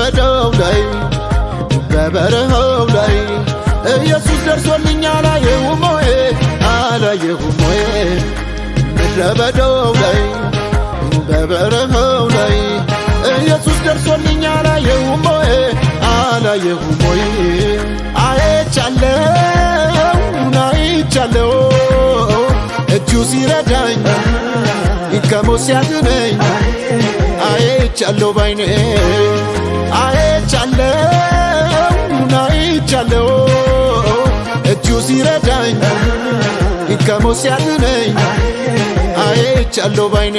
በዳው ላይ በበረሃው ላይ ኢየሱስ ደርሶልኛል አላየሁም ወይ አላየሁም ወይ ምድረ በዳው ላይ በበረሃው ላይ ኢየሱስ ደርሶልኛል አላየሁም ወይ አላየሁም ወይ አይቻለው እጁ ሲረዳኝ ከሞት ሲያድነኝ አይቻለው ባይኔ አይቻለው እጁ ሲረዳኝ ከሞት ሲያድነኝ አይቻለው ባይኔ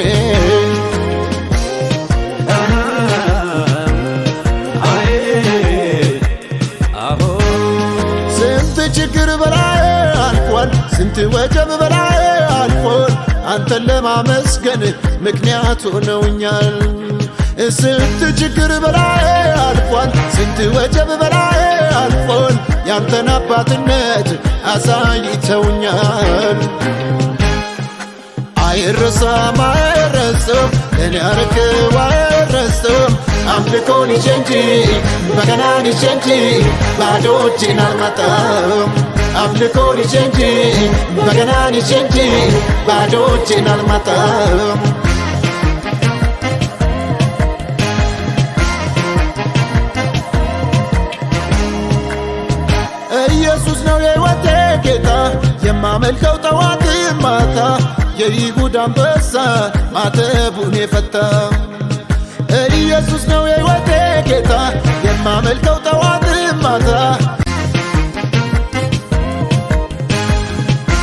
ስንት ችግር በላይ አልፏል ስንት ወጀብ በላይ አልፏል አንተን ለማመስገን ምክንያት ሆነውኛል ስንት ችግር በላይ አልፏል ስንት ወጀብ በላይ አልፏል ያንተን አባትነት አሳይተውኛል አይረሳም እኔ ያረከው አይረሳም አምልኮን ይዤ እንጂ በገናን ይዤ እንጂ ባዶ እጄን አልመጣም አምልኮን ይዤ እንጂ በገናን ይዤ እንጂ ባዶ እጄን አልመጣም ኢየሱስ ነው የሕይወቴ ጌታ የማመልከው ጠዋት ማታ የይሁዳ አንበሳ ማተቡን የፈታ ኢየሱስ ነው የሕይወቴ ጌታ የማመልከው